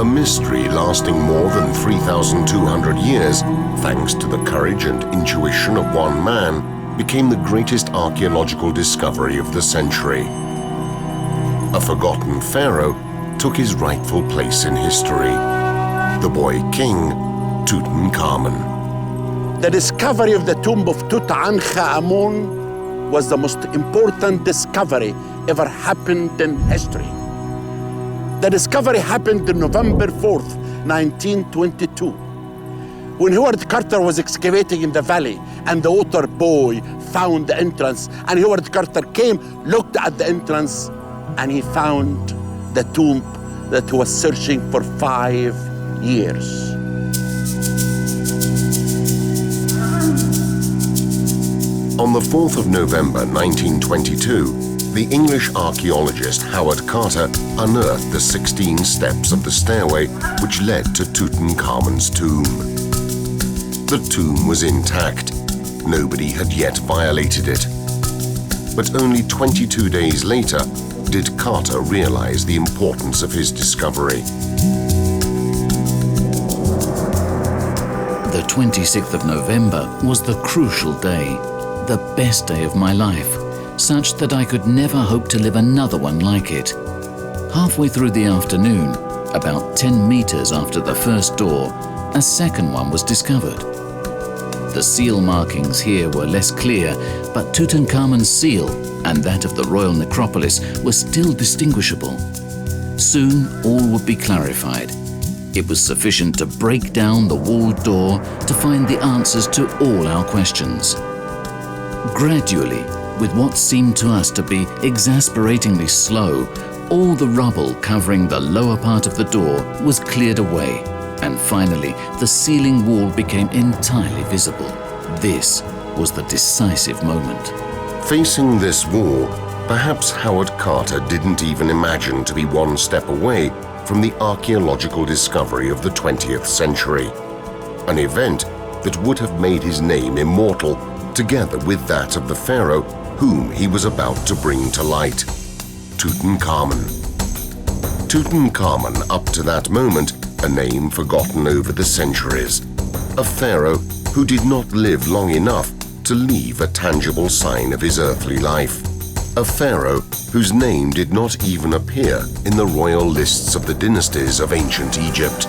A mystery lasting more than 3,200 years, thanks to the courage and intuition of one man, became the greatest archaeological discovery of the century. A forgotten pharaoh took his rightful place in history. The boy king, Tutankhamun. The discovery of the tomb of Tutankhamun was the most important discovery ever happened in history. The discovery happened on November 4th, 1922, when Howard Carter was excavating in the valley and the water boy found the entrance, and Howard Carter came, looked at the entrance, and he found the tomb that he was searching for 5 years. On the 4th of November 1922, the English archaeologist Howard Carter unearthed the 16 steps of the stairway which led to Tutankhamun's tomb. The tomb was intact. Nobody had yet violated it. But only 22 days later did Carter realize the importance of his discovery. The 26th of November was the crucial day, the best day of my life, such that I could never hope to live another one like it. Halfway through the afternoon, about 10 meters after the first door, a second one was discovered. The seal markings here were less clear, but Tutankhamun's seal and that of the royal necropolis were still distinguishable. Soon all would be clarified. It was sufficient to break down the walled door to find the answers to all our questions. Gradually, with what seemed to us to be exasperatingly slow, all the rubble covering the lower part of the door was cleared away, and finally the ceiling wall became entirely visible. This was the decisive moment. Facing this wall, perhaps Howard Carter didn't even imagine to be one step away from the archaeological discovery of the 20th century, an event that would have made his name immortal, together with that of the pharaoh whom he was about to bring to light, Tutankhamun. Tutankhamun, up to that moment, a name forgotten over the centuries, a pharaoh who did not live long enough to leave a tangible sign of his earthly life, a pharaoh whose name did not even appear in the royal lists of the dynasties of ancient Egypt.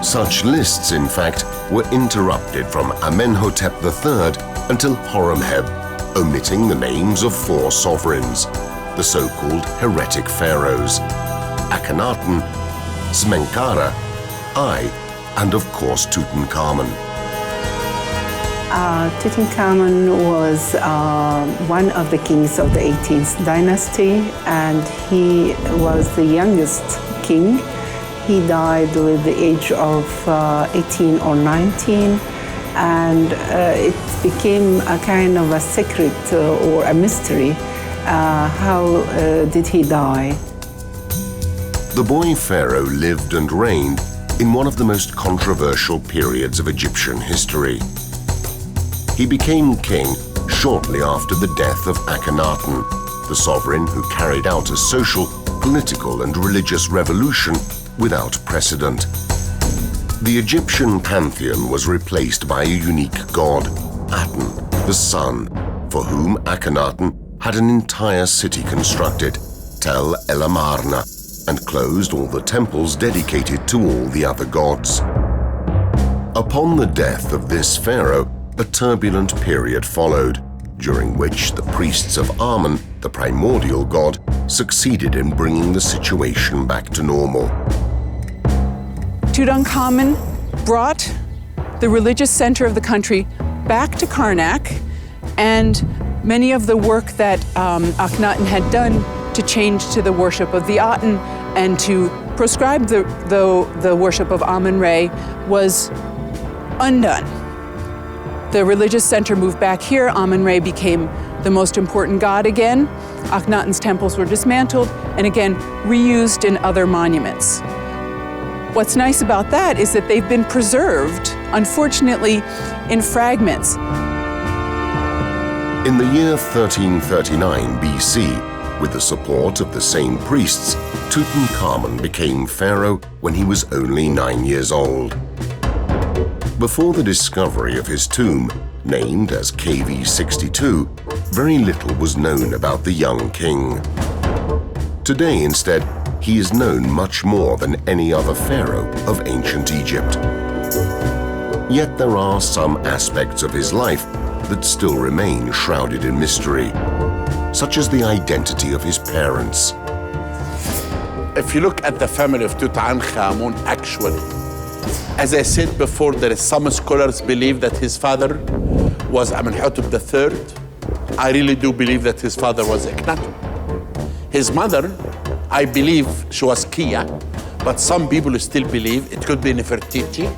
Such lists, in fact, were interrupted from Amenhotep III until Horemheb, omitting the names of 4 sovereigns, the so-called heretic pharaohs, Akhenaten, Smenkhare, Ai, and of course Tutankhamun. Tutankhamun was one of the kings of the 18th dynasty, and he was the youngest king. He died with the age of 18 or 19, and it became a kind of a secret or a mystery. How did he die? The boy pharaoh lived and reigned in one of the most controversial periods of Egyptian history. He became king shortly after the death of Akhenaten, the sovereign who carried out a social, political, and religious revolution without precedent. The Egyptian pantheon was replaced by a unique god, Aten, the sun, for whom Akhenaten had an entire city constructed, Tel El Amarna, and closed all the temples dedicated to all the other gods. Upon the death of this pharaoh, a turbulent period followed, during which the priests of Amun, the primordial god, succeeded in bringing the situation back to normal. Tutankhamun brought the religious center of the country back to Karnak, and many of the work that Akhenaten had done to change to the worship of the Aten and to proscribe the worship of Amun-Re was undone. The religious center moved back here. Amun-Re became the most important god again. Akhenaten's temples were dismantled and again reused in other monuments. What's nice about that is that they've been preserved, unfortunately, in fragments. In the year 1339 BC, With the support of the same priests, Tutankhamun became pharaoh when he was only 9 years old. Before the discovery of his tomb, named as KV62, very little was known about the young king. Today, instead, he is known much more than any other pharaoh of ancient Egypt. Yet there are some aspects of his life that still remain shrouded in mystery, such as the identity of his parents. If you look at the family of Tutankhamun, actually, as I said before, there is some scholars believe that his father was Amenhotep III. I really do believe that his father was Akhenaten. His mother, I believe she was Kia, but some people still believe it could be Nefertiti.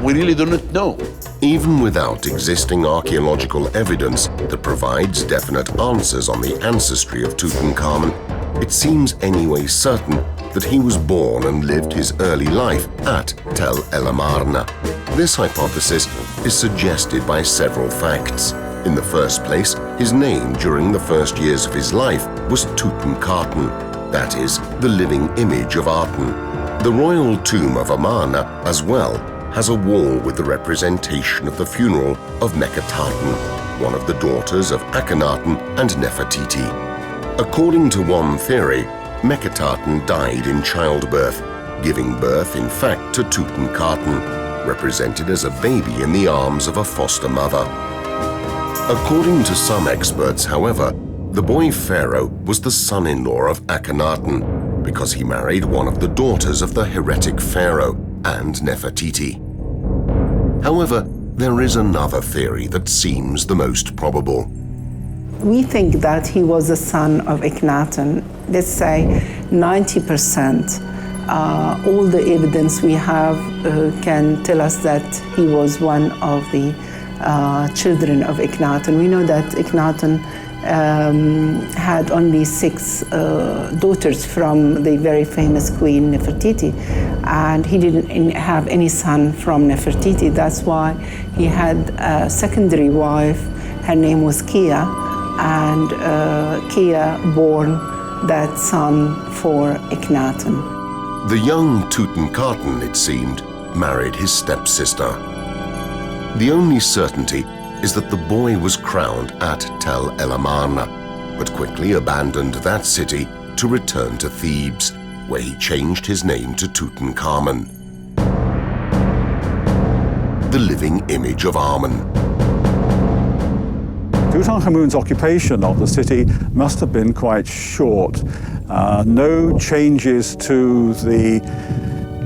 We really do not know. Even without existing archaeological evidence that provides definite answers on the ancestry of Tutankhamun, it seems anyway certain that he was born and lived his early life at Tel El Amarna. This hypothesis is suggested by several facts. In the first place, his name during the first years of his life was Tutankhaten, that is, the living image of Aten. The royal tomb of Amarna, as well, has a wall with the representation of the funeral of Meketaten, one of the daughters of Akhenaten and Nefertiti. According to one theory, Meketaten died in childbirth, giving birth in fact to Tutankhaten, represented as a baby in the arms of a foster mother. According to some experts, however, the boy pharaoh was the son-in-law of Akhenaten because he married one of the daughters of the heretic pharaoh and Nefertiti. However, there is another theory that seems the most probable. We think that he was the son of Akhenaten. Let's say 90%. All the evidence we have can tell us that he was one of the children of Akhenaten. We know that Akhenaten had only 6 daughters from the very famous queen Nefertiti, and he didn't have any son from Nefertiti. That's why he had a secondary wife. Her name was Kia, and Kia bore that son for Akhenaten. The young Tutankhaten, it seemed, married his stepsister. The only certainty is that the boy was crowned at Tel El Amarna, but quickly abandoned that city to return to Thebes, where he changed his name to Tutankhamun, the living image of Amun. Tutankhamun's occupation of the city must have been quite short. No changes to the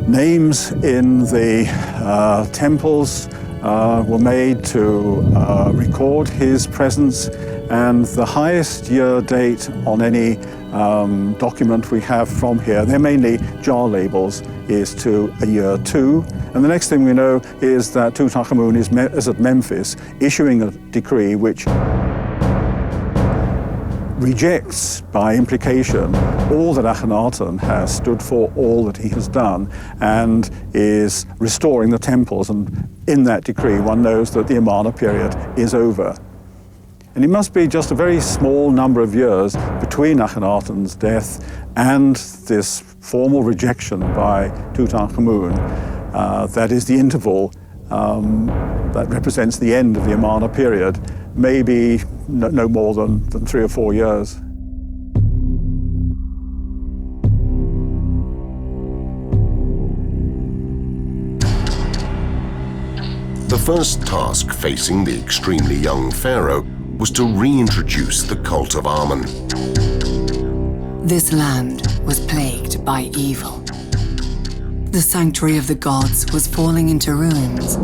names in the temples were made to record his presence, and the highest year date on any document we have from here, they're mainly jar labels, is to a year 2. And the next thing we know is that Tutankhamun is at Memphis issuing a decree which rejects, by implication, all that Akhenaten has stood for, all that he has done, and is restoring the temples. And in that decree, one knows that the Amarna period is over. And it must be just a very small number of years between Akhenaten's death and this formal rejection by Tutankhamun. That is the interval that represents the end of the Amarna period, maybe no more than 3 or 4 years. The first task facing the extremely young pharaoh was to reintroduce the cult of Amun. This land was plagued by evil. The sanctuary of the gods was falling into ruins.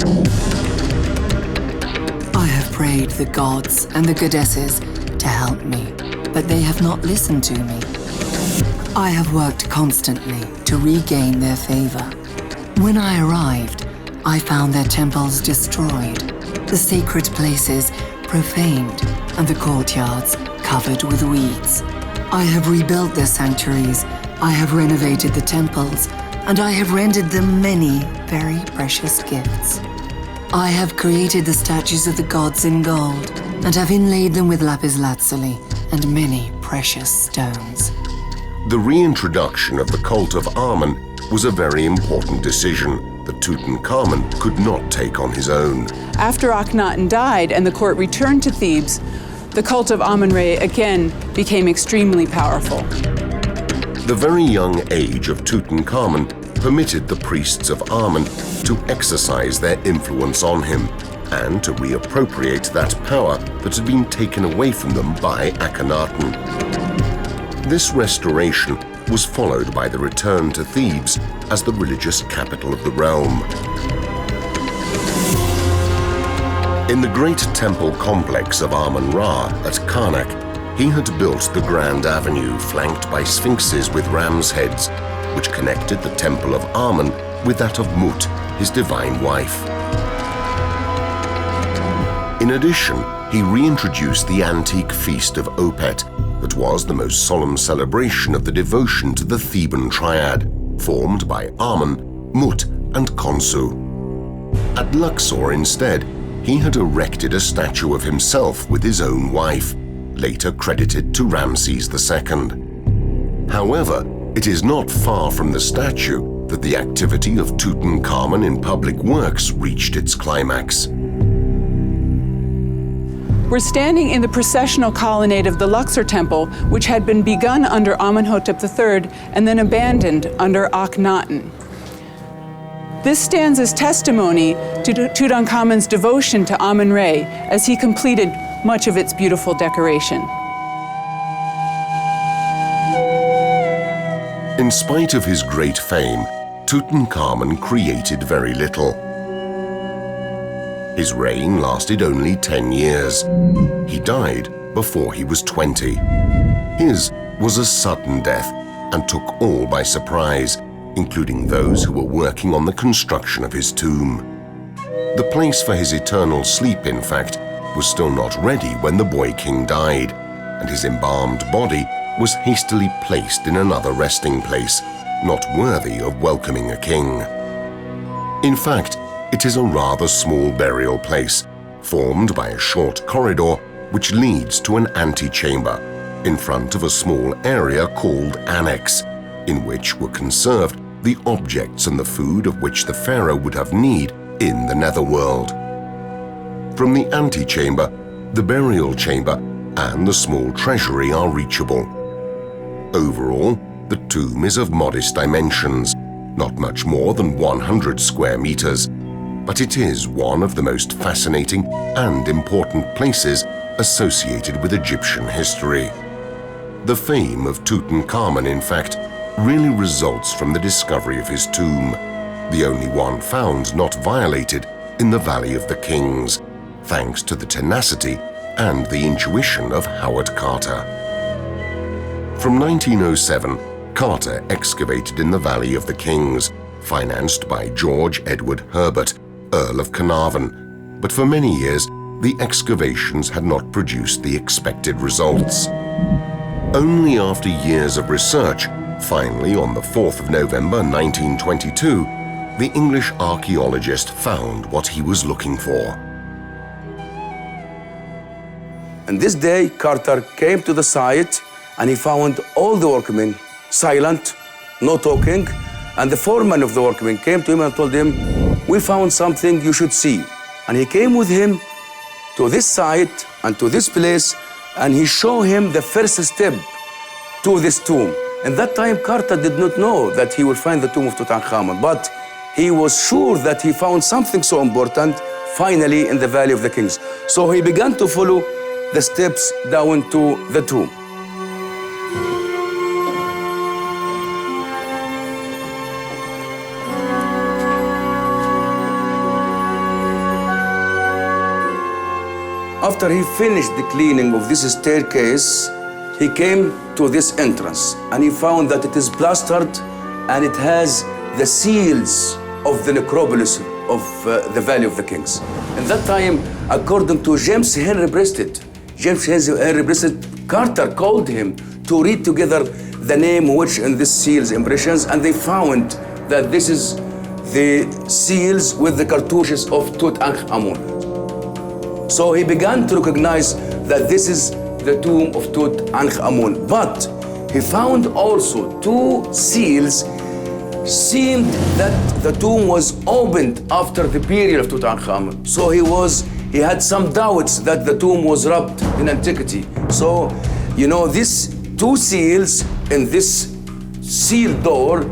I have prayed the gods and the goddesses to help me, but they have not listened to me. I have worked constantly to regain their favor. When I arrived, I found their temples destroyed, the sacred places profaned, and the courtyards covered with weeds. I have rebuilt their sanctuaries, I have renovated the temples, and I have rendered them many very precious gifts. I have created the statues of the gods in gold, and have inlaid them with lapis lazuli and many precious stones. The reintroduction of the cult of Amun was a very important decision that Tutankhamun could not take on his own. After Akhenaten died and the court returned to Thebes, the cult of Amun-Re again became extremely powerful. The very young age of Tutankhamun permitted the priests of Amun to exercise their influence on him and to reappropriate that power that had been taken away from them by Akhenaten. This restoration was followed by the return to Thebes as the religious capital of the realm. In the great temple complex of Amun-Ra at Karnak, he had built the Grand Avenue flanked by sphinxes with ram's heads, which connected the temple of Amun with that of Mut, his divine wife. In addition, he reintroduced the antique feast of Opet, that was the most solemn celebration of the devotion to the Theban triad, formed by Amun, Mut, and Khonsu. At Luxor, instead, he had erected a statue of himself with his own wife, later credited to Ramses II. However, it is not far from the statue that the activity of Tutankhamun in public works reached its climax. We're standing in the processional colonnade of the Luxor Temple, which had been begun under Amenhotep III and then abandoned under Akhenaten. This stands as testimony to Tutankhamun's devotion to Amun-Re as he completed much of its beautiful decoration. In spite of his great fame, Tutankhamun created very little. His reign lasted only 10 years. He died before he was 20. His was a sudden death and took all by surprise, including those who were working on the construction of his tomb. The place for his eternal sleep, in fact, was still not ready when the boy king died, and his embalmed body was hastily placed in another resting place, not worthy of welcoming a king. In fact, it is a rather small burial place, formed by a short corridor which leads to an antechamber in front of a small area called Annex, in which were conserved the objects and the food of which the pharaoh would have need in the netherworld. From the antechamber, the burial chamber and the small treasury are reachable. Overall, the tomb is of modest dimensions, not much more than 100 square meters, but it is one of the most fascinating and important places associated with Egyptian history. The fame of Tutankhamun, in fact, really results from the discovery of his tomb, the only one found not violated in the Valley of the Kings, thanks to the tenacity and the intuition of Howard Carter. From 1907, Carter excavated in the Valley of the Kings, financed by George Edward Herbert, Earl of Carnarvon, but for many years the excavations had not produced the expected results. Only after years of research, finally on the 4th of November 1922, the English archaeologist found what he was looking for. And this day, Carter came to the site and he found all the workmen silent, no talking, and the foreman of the workmen came to him and told him, "We found something you should see." And he came with him to this site and to this place, and he showed him the first step to this tomb. And that time, Carter did not know that he would find the tomb of Tutankhamun, but he was sure that he found something so important finally in the Valley of the Kings. So he began to follow the steps down to the tomb. After he finished the cleaning of this staircase, he came to this entrance and he found that it is plastered and it has the seals of the necropolis of the Valley of the Kings. In that time, according to James Henry Breasted, Carter called him to read together the name which in these seals impressions, and they found that this is the seals with the cartouches of Tutankhamun. So he began to recognize that this is the tomb of Tutankhamun. But he found also 2 seals. Seemed that the tomb was opened after the period of Tutankhamun. So he had some doubts that the tomb was robbed in antiquity. So, you know, these 2 seals in this sealed door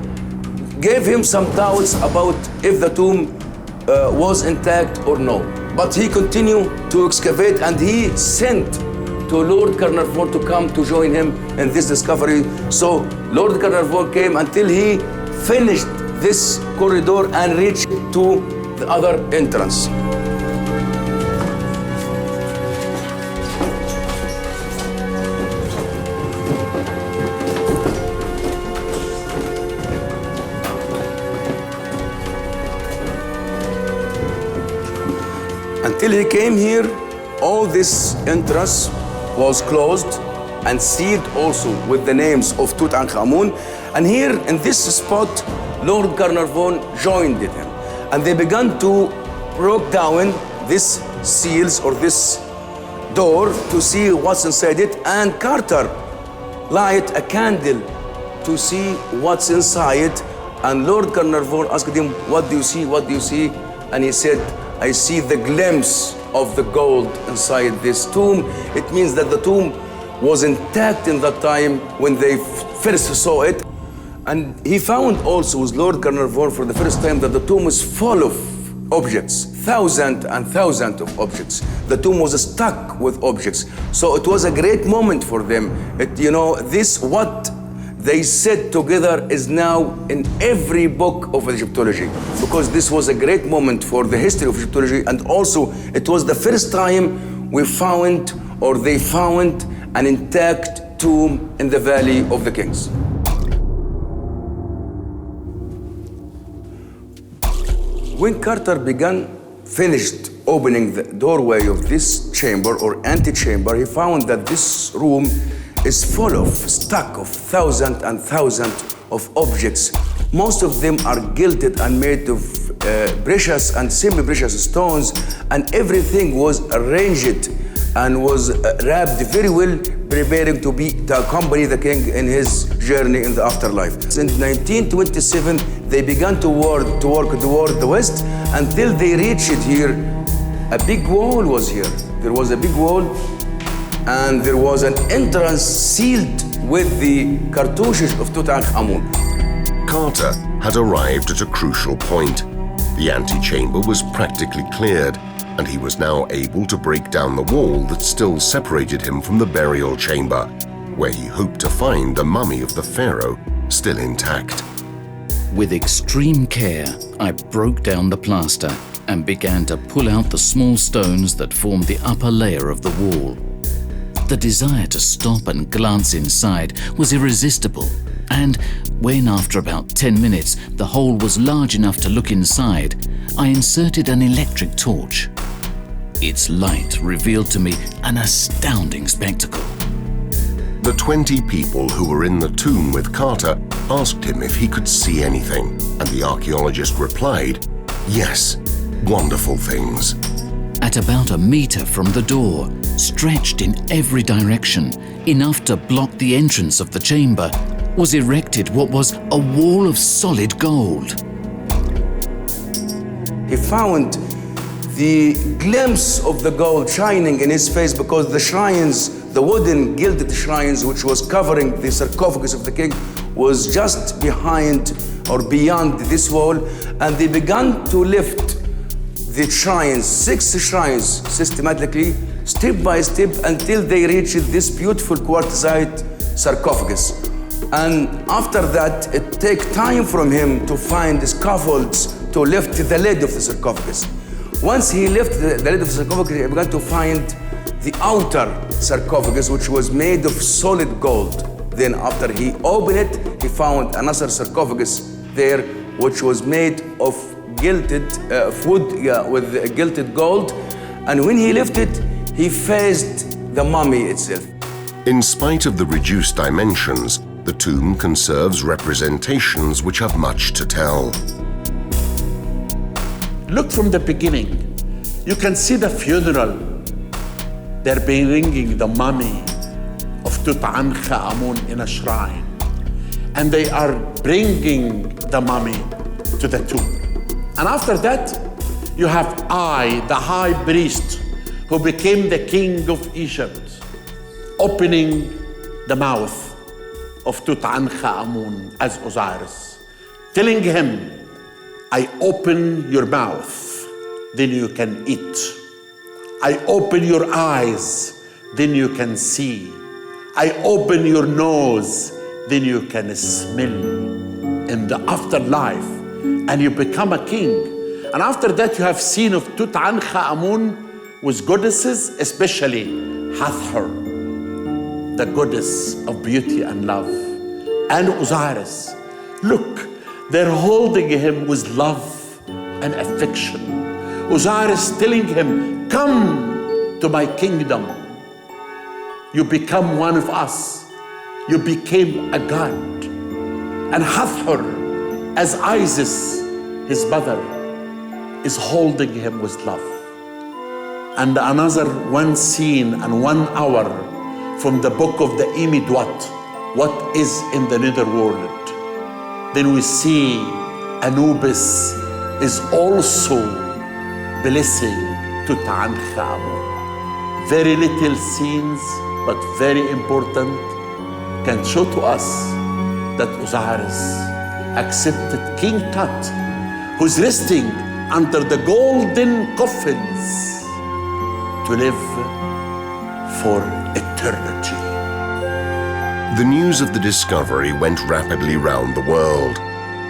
gave him some doubts about if the tomb was intact or no. But he continued to excavate, and he sent to Lord Carnarvon to come to join him in this discovery. So Lord Carnarvon came until he finished this corridor and reached to the other entrance. Until he came here, all this entrance was closed and sealed also with the names of Tutankhamun. And here in this spot, Lord Carnarvon joined him. And they began to break down these seals or this door to see what's inside it. And Carter light a candle to see what's inside. And Lord Carnarvon asked him, "What do you see? What do you see?" And he said, "I see the glimpse of the gold inside this tomb." It means that the tomb was intact in that time when they first saw it. And he found also with Lord Carnarvon for the first time that the tomb is full of objects, thousands and thousands of objects. The tomb was stuck with objects. So it was a great moment for them. This what they said together is now in every book of Egyptology, because this was a great moment for the history of Egyptology, and also it was the first time they found an intact tomb in the Valley of the Kings. When Carter finished opening the doorway of this chamber or antechamber, he found that this room is full of stack of thousands and thousands of objects. Most of them are gilded and made of precious and semi-precious stones, and everything was arranged and was wrapped very well, preparing to accompany the king in his journey in the afterlife. In 1927, they began to work toward the west until they reached here. A big wall was here. There was a big wall, and there was an entrance sealed with the cartouches of Tutankhamun. Carter had arrived at a crucial point. The antechamber was practically cleared, and he was now able to break down the wall that still separated him from the burial chamber, where he hoped to find the mummy of the pharaoh still intact. With extreme care, I broke down the plaster and began to pull out the small stones that formed the upper layer of the wall. The desire to stop and glance inside was irresistible, and when after about 10 minutes the hole was large enough to look inside, I inserted an electric torch. Its light revealed to me an astounding spectacle. The 20 people who were in the tomb with Carter asked him if he could see anything, and the archaeologist replied, "Yes, wonderful things." At about a meter from the door, stretched in every direction, enough to block the entrance of the chamber, was erected what was a wall of solid gold. He found the glimpse of the gold shining in his face, because the shrines, the wooden gilded shrines which was covering the sarcophagus of the king, was just behind or beyond this wall, and they began to lift the shrines, 6 shrines systematically, step by step, until they reached this beautiful quartzite sarcophagus. And after that, it took time from him to find the scaffolds to lift the lid of the sarcophagus. Once he lifted the lid of the sarcophagus, he began to find the outer sarcophagus, which was made of solid gold. Then after he opened it, he found another sarcophagus there, which was made of gilded wood, with gilded gold. And when he lifted, he faced the mummy itself. In spite of the reduced dimensions, the tomb conserves representations which have much to tell. Look from the beginning. You can see the funeral. They're bringing the mummy Tutankhamun in a shrine. And they are bringing the mummy to the tomb. And after that, you have the high priest, who became the king of Egypt, opening the mouth of Tutankhamun as Osiris, telling him, I open your mouth, then you can eat. I open your eyes, then you can see. I open your nose, then you can smell in the afterlife, and you become a king. And after that, you have seen of Tutankhamun with goddesses, especially Hathor, the goddess of beauty and love, and Osiris. Look, they're holding him with love and affection. Osiris telling him, come to my kingdom. You become one of us. You became a god. And Hathor, as Isis, his mother, is holding him with love. And another one scene and 1 hour from the book of the Imidwat, what is in the netherworld. Then we see Anubis is also blessing Tutankhamun. Very little scenes, but very important, can show to us that Osiris accepted King Tut, who's resting under the golden coffins, to live for eternity. The news of the discovery went rapidly round the world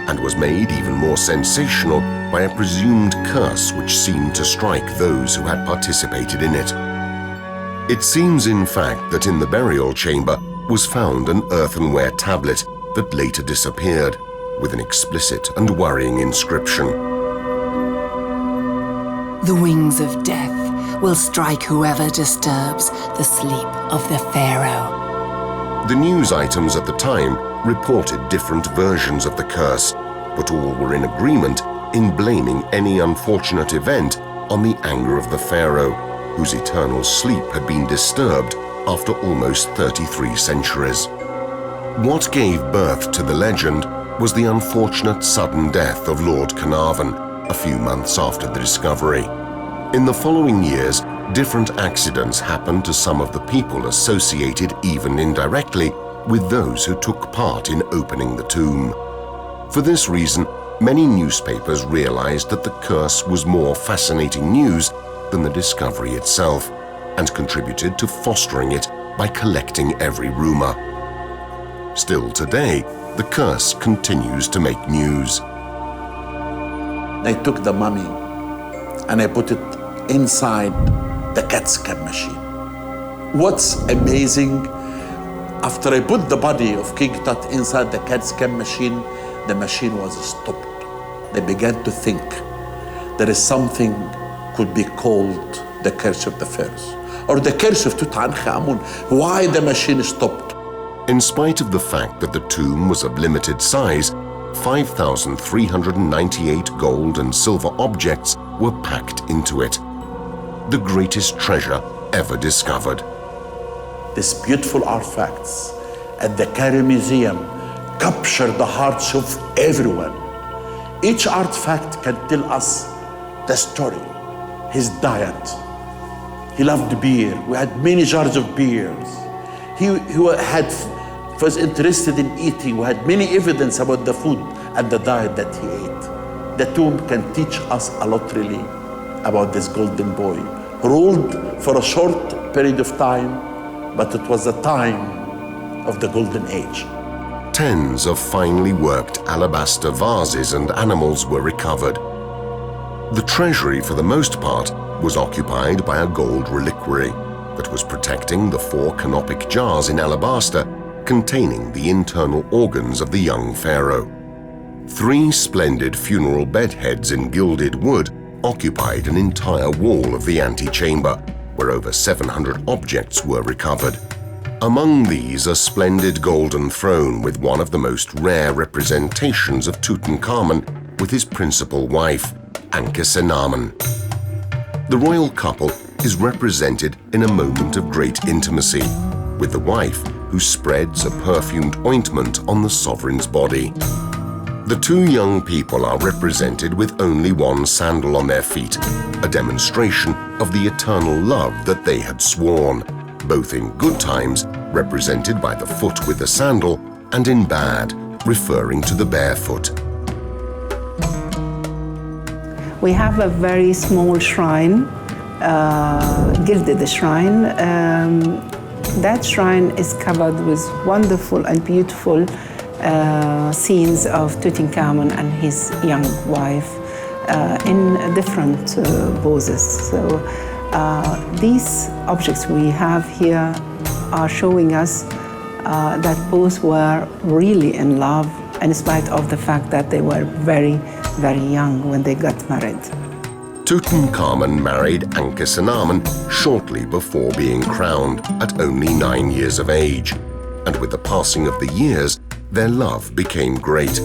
and was made even more sensational by a presumed curse which seemed to strike those who had participated in it. It seems, in fact, that in the burial chamber was found an earthenware tablet that later disappeared, with an explicit and worrying inscription. The wings of death will strike whoever disturbs the sleep of the Pharaoh. The news items at the time reported different versions of the curse, but all were in agreement in blaming any unfortunate event on the anger of the Pharaoh, whose eternal sleep had been disturbed after almost 33 centuries. What gave birth to the legend was the unfortunate sudden death of Lord Carnarvon a few months after the discovery. In the following years, different accidents happened to some of the people associated, even indirectly, with those who took part in opening the tomb. For this reason, many newspapers realized that the curse was more fascinating news than the discovery itself, and contributed to fostering it by collecting every rumor. Still today, the curse continues to make news. I took the mummy and I put it inside the CAT scan machine. What's amazing, after I put the body of King Tut inside the CAT scan machine, the machine was stopped. They began to think there is something could be called the curse of the pharaohs, or the curse of Tutankhamun. Why the machine stopped? In spite of the fact that the tomb was of limited size, 5,398 gold and silver objects were packed into it. The greatest treasure ever discovered. These beautiful artifacts at the Cairo Museum capture the hearts of everyone. Each artifact can tell us the story, his diet. He loved beer. We had many jars of beers. He was interested in eating. We had many evidence about the food and the diet that he ate. The tomb can teach us a lot really about this golden boy, who ruled for a short period of time, but it was the time of the golden age. Tens of finely worked alabaster vases and animals were recovered. The treasury, for the most part, was occupied by a gold reliquary that was protecting the 4 canopic jars in alabaster containing the internal organs of the young pharaoh. 3 splendid funeral bedheads in gilded wood occupied an entire wall of the antechamber, where over 700 objects were recovered. Among these, a splendid golden throne with one of the most rare representations of Tutankhamun with his principal wife, Ankhesenamun. The royal couple is represented in a moment of great intimacy, with the wife, who spreads a perfumed ointment on the sovereign's body. The two young people are represented with only one sandal on their feet, a demonstration of the eternal love that they had sworn, both in good times, represented by the foot with the sandal, and in bad, referring to the barefoot. We have a very small shrine, gilded shrine. That shrine is covered with wonderful and beautiful scenes of Tutankhamun and his young wife in different poses. So these objects we have here are showing us that both were really in love, in spite of the fact that they were very, very young when they got married. Tutankhamun married Ankhesenamun shortly before being crowned at only 9 years of age, and with the passing of the years, their love became great.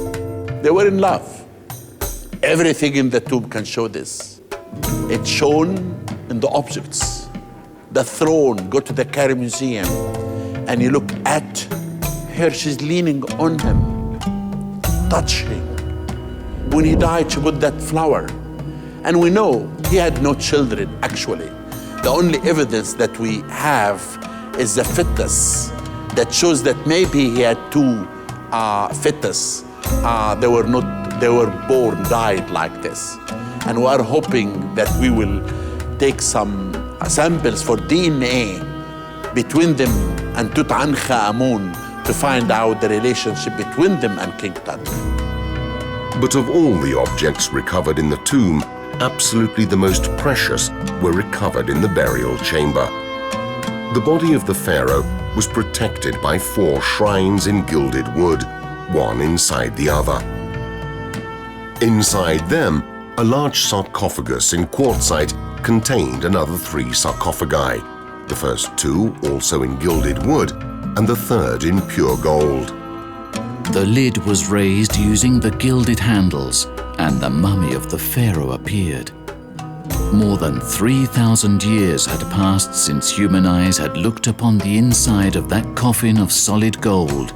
They were in love. Everything in the tomb can show this. It's shown in the objects. The throne, go to the Cairo Museum, and you look at her, she's leaning on him, touching. When he died, she put that flower. And we know he had no children, actually. The only evidence that we have is the fetus that shows that maybe he had two fetus. They were born, died like this. And we are hoping that we will take some samples for DNA between them and Tutankhamun to find out the relationship between them and King Tut. But of all the objects recovered in the tomb, absolutely the most precious were recovered in the burial chamber. The body of the pharaoh was protected by 4 shrines in gilded wood, one inside the other. Inside them, a large sarcophagus in quartzite contained another 3 sarcophagi, the first 2 also in gilded wood, and the third in pure gold. The lid was raised using the gilded handles, and the mummy of the pharaoh appeared. More than 3,000 years had passed since human eyes had looked upon the inside of that coffin of solid gold,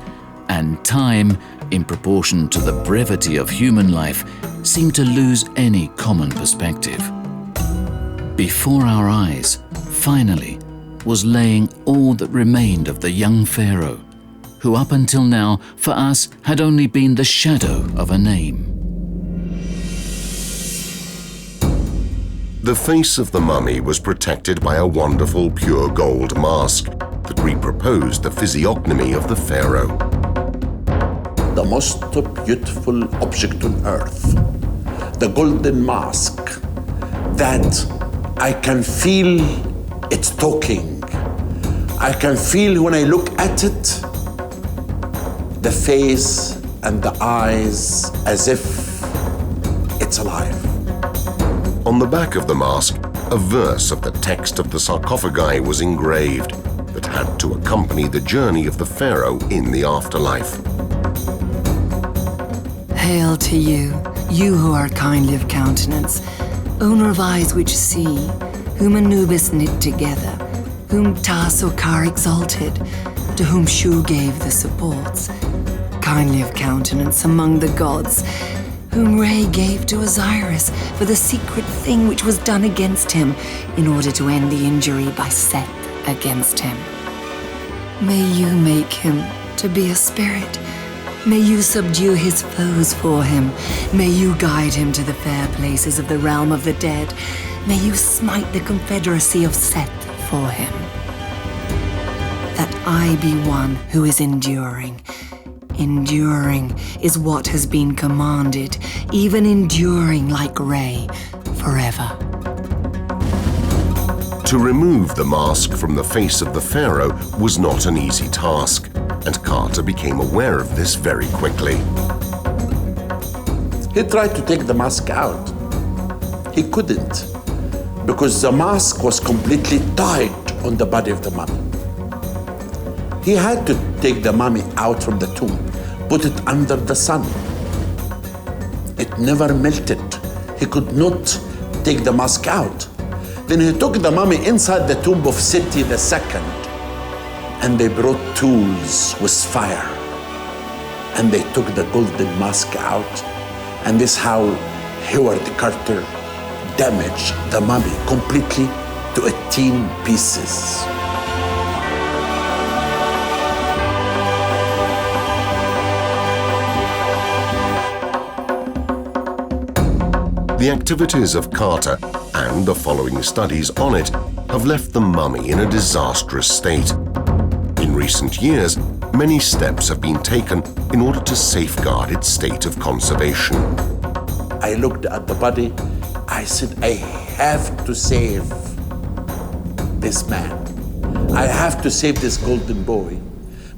and time, in proportion to the brevity of human life, seemed to lose any common perspective. Before our eyes, finally, was laying all that remained of the young pharaoh, who up until now, for us, had only been the shadow of a name. The face of the mummy was protected by a wonderful pure gold mask that reproposed the physiognomy of the pharaoh. The most beautiful object on earth, the golden mask, that I can feel it's talking. I can feel when I look at it, the face and the eyes as if it's alive. On the back of the mask, a verse of the text of the sarcophagi was engraved that had to accompany the journey of the pharaoh in the afterlife. Hail to you, you who are kindly of countenance, owner of eyes which see, whom Anubis knit together, whom Ta-Sokar exalted, to whom Shu gave the supports, kindly of countenance among the gods, whom Re gave to Osiris for the secret thing which was done against him in order to end the injury by Seth against him. May you make him to be a spirit. May you subdue his foes for him. May you guide him to the fair places of the realm of the dead. May you smite the confederacy of Seth for him. That I be one who is enduring. Enduring is what has been commanded, even enduring like Re forever. To remove the mask from the face of the pharaoh was not an easy task, and Carter became aware of this very quickly. He tried to take the mask out. He couldn't, because the mask was completely tied on the body of the mummy. He had to take the mummy out from the tomb, put it under the sun. It never melted. He could not take the mask out. Then he took the mummy inside the tomb of Seti II, and they brought tools with fire, and they took the golden mask out, and this is how Howard Carter damaged the mummy completely to 18 pieces. The activities of Carter and the following studies on it have left the mummy in a disastrous state. In recent years, many steps have been taken in order to safeguard its state of conservation. I looked at the body, I said, I have to save this man. I have to save this golden boy,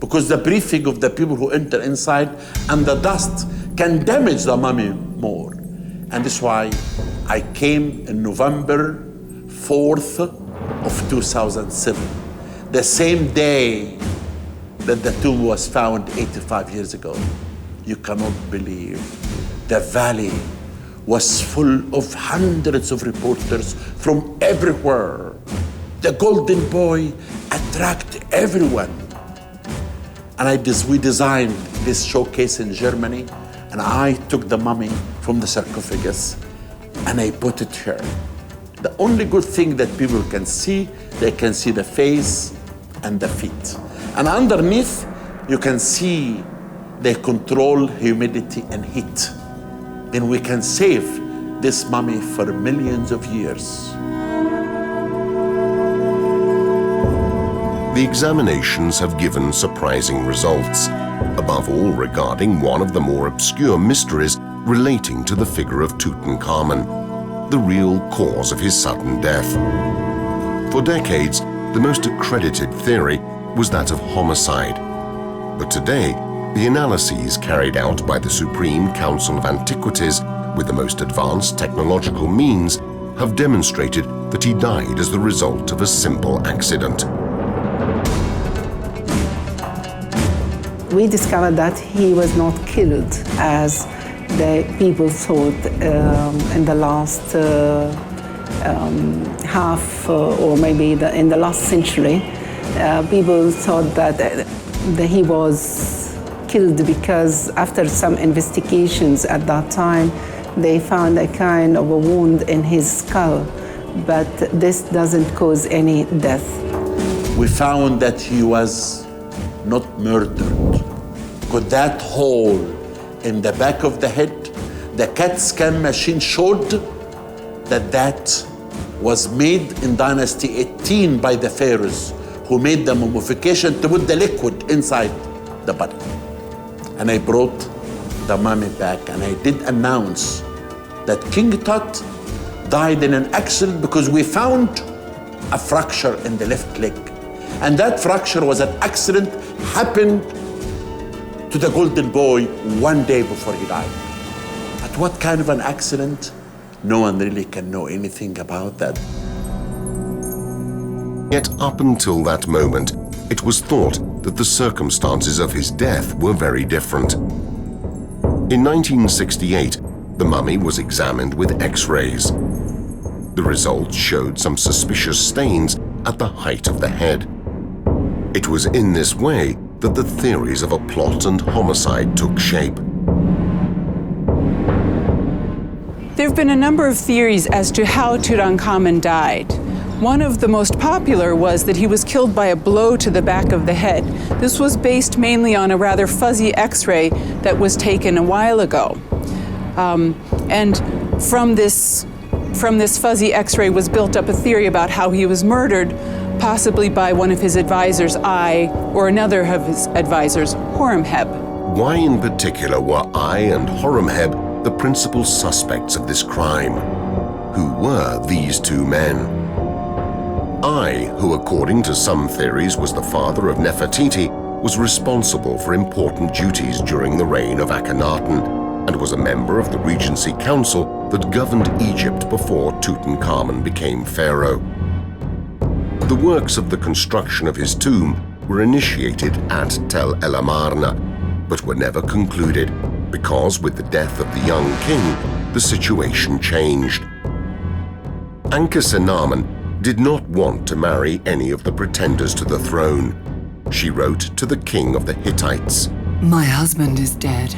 because the breathing of the people who enter inside and the dust can damage the mummy more. And that's why I came in November 4th of 2007, the same day that the tomb was found 85 years ago. You cannot believe. The valley was full of hundreds of reporters from everywhere. The golden boy attracted everyone. And we designed this showcase in Germany, and I took the mummy from the sarcophagus and I put it here. The only good thing that people can see, they can see the face and the feet. And underneath, you can see they control humidity and heat. Then we can save this mummy for millions of years. The examinations have given surprising results, above all regarding one of the more obscure mysteries relating to the figure of Tutankhamun, the real cause of his sudden death. For decades, the most accredited theory was that of homicide. But today, the analyses carried out by the Supreme Council of Antiquities with the most advanced technological means have demonstrated that he died as the result of a simple accident. We discovered that he was not killed as the people thought in the last half or maybe in the last century. People thought that he was killed because after some investigations at that time, they found a kind of a wound in his skull, but this doesn't cause any death. We found that he was not murdered. Because that hole in the back of the head, the CAT scan machine showed that was made in Dynasty 18 by the pharaohs, who made the mummification to put the liquid inside the body. And I brought the mummy back, and I did announce that King Tut died in an accident because we found a fracture in the left leg. And that fracture was an accident happened to the golden boy one day before he died. But what kind of an accident? No one really can know anything about that. Yet up until that moment, it was thought that the circumstances of his death were very different. In 1968, the mummy was examined with X-rays. The results showed some suspicious stains at the height of the head. It was in this way that the theories of a plot and homicide took shape. There have been a number of theories as to how Tutankhamun died. One of the most popular was that he was killed by a blow to the back of the head. This was based mainly on a rather fuzzy X-ray that was taken a while ago. And from this fuzzy X-ray was built up a theory about how he was murdered, possibly by one of his advisors, Ai, or another of his advisors, Horemheb. Why in particular were Ai and Horemheb the principal suspects of this crime? Who were these two men? Ai, who according to some theories was the father of Nefertiti, was responsible for important duties during the reign of Akhenaten and was a member of the Regency Council that governed Egypt before Tutankhamun became pharaoh. The works of the construction of his tomb were initiated at Tel El Amarna, but were never concluded because with the death of the young king, the situation changed. Ankhesenamun did not want to marry any of the pretenders to the throne. she wrote to the king of the Hittites. My husband is dead,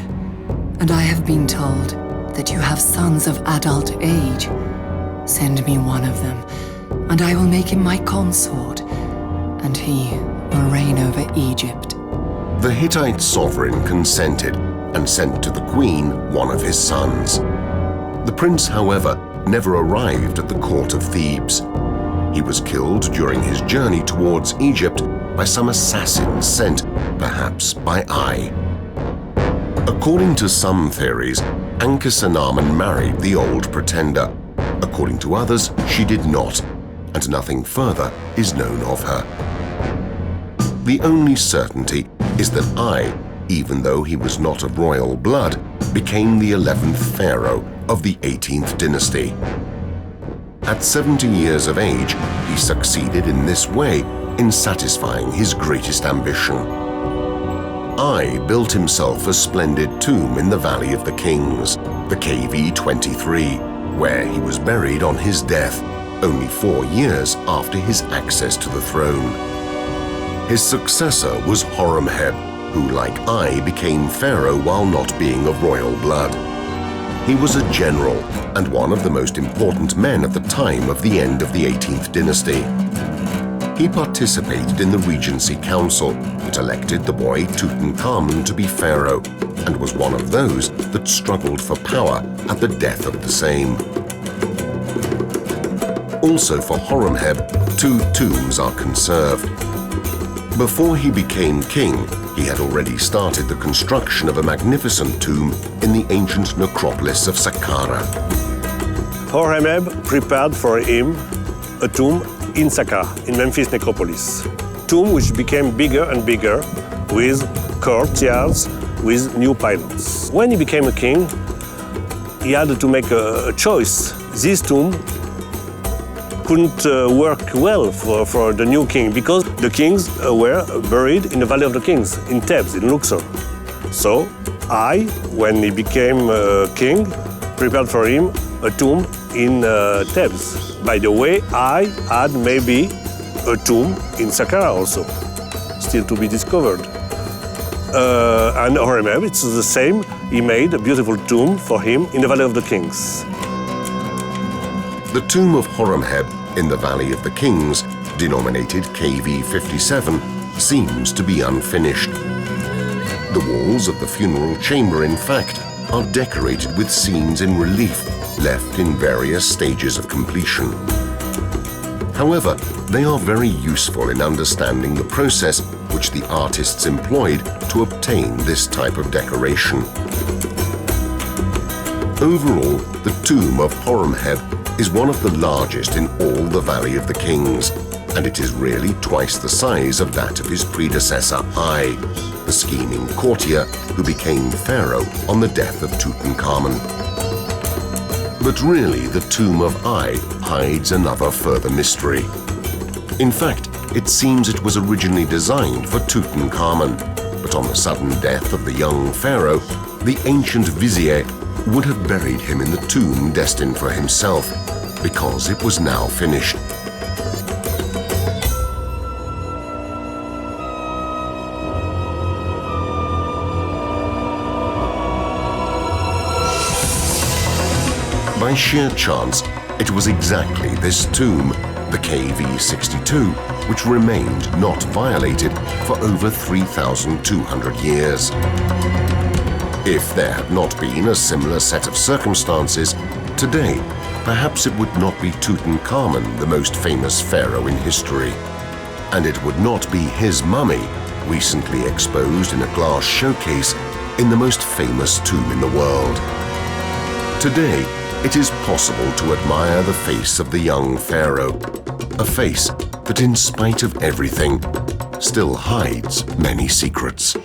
and I have been told that you have sons of adult age. Send me one of them, and I will make him my consort, and he will reign over Egypt. The Hittite sovereign consented and sent to the queen one of his sons. The prince, however, never arrived at the court of Thebes. He was killed during his journey towards Egypt by some assassins sent, perhaps by Ai. According to some theories, Ankhesenamun married the old pretender. According to others, she did not, and nothing further is known of her. The only certainty is that Ai, even though he was not of royal blood, became the 11th pharaoh of the 18th dynasty. At 70 years of age, he succeeded in this way in satisfying his greatest ambition. Ai built himself a splendid tomb in the Valley of the Kings, the KV-23, where he was buried on his death, only 4 years after his access to the throne. His successor was Horemheb, who, like Ai, became pharaoh while not being of royal blood. He was a general and one of the most important men at the time of the end of the 18th dynasty. He participated in the Regency Council that elected the boy Tutankhamun to be pharaoh, and was one of those that struggled for power at the death of the same. Also for Horemheb, 2 tombs are conserved. Before he became king, he had already started the construction of a magnificent tomb in the ancient necropolis of Saqqara. Horemheb prepared for him a tomb in Saqqara, in Memphis necropolis. Tomb which became bigger and bigger with courtyards, with new pylons. When he became a king, he had to make a choice. This tomb couldn't work well for the new king because the kings were buried in the Valley of the Kings, in Thebes, in Luxor. So Ai, when he became king, prepared for him a tomb in Thebes. By the way, Ai had maybe a tomb in Saqqara also, still to be discovered. And Horemheb, it's the same. He made a beautiful tomb for him in the Valley of the Kings. The tomb of Horemheb in the Valley of the Kings, denominated KV-57, seems to be unfinished. The walls of the funeral chamber, in fact, are decorated with scenes in relief left in various stages of completion. However, they are very useful in understanding the process which the artists employed to obtain this type of decoration. Overall, the tomb of Horemheb is one of the largest in all the Valley of the Kings, and it is really twice the size of that of his predecessor Ai, the scheming courtier who became pharaoh on the death of Tutankhamun. But really, the tomb of Ai hides another further mystery. In fact, it seems it was originally designed for Tutankhamun, but on the sudden death of the young pharaoh, the ancient vizier would have buried him in the tomb destined for himself, because it was now finished. By sheer chance, it was exactly this tomb, the KV-62, which remained not violated for over 3,200 years. If there had not been a similar set of circumstances, today, perhaps it would not be Tutankhamun, the most famous pharaoh in history. And it would not be his mummy, recently exposed in a glass showcase in the most famous tomb in the world. Today, it is possible to admire the face of the young pharaoh, a face that, in spite of everything, still hides many secrets.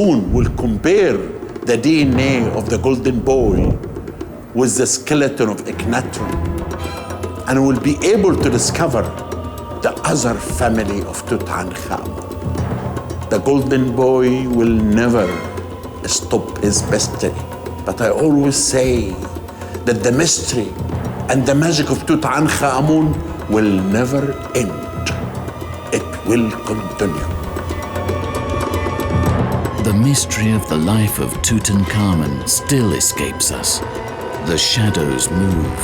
soon will compare the DNA of the golden boy with the skeleton of Akhenaten, and will be able to discover the other family of Tutankhamun. The golden boy will never stop his mystery, but I always say that the mystery and the magic of Tutankhamun will never end. It will continue. The mystery of the life of Tutankhamun still escapes us. The shadows move,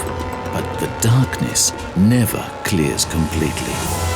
but the darkness never clears completely.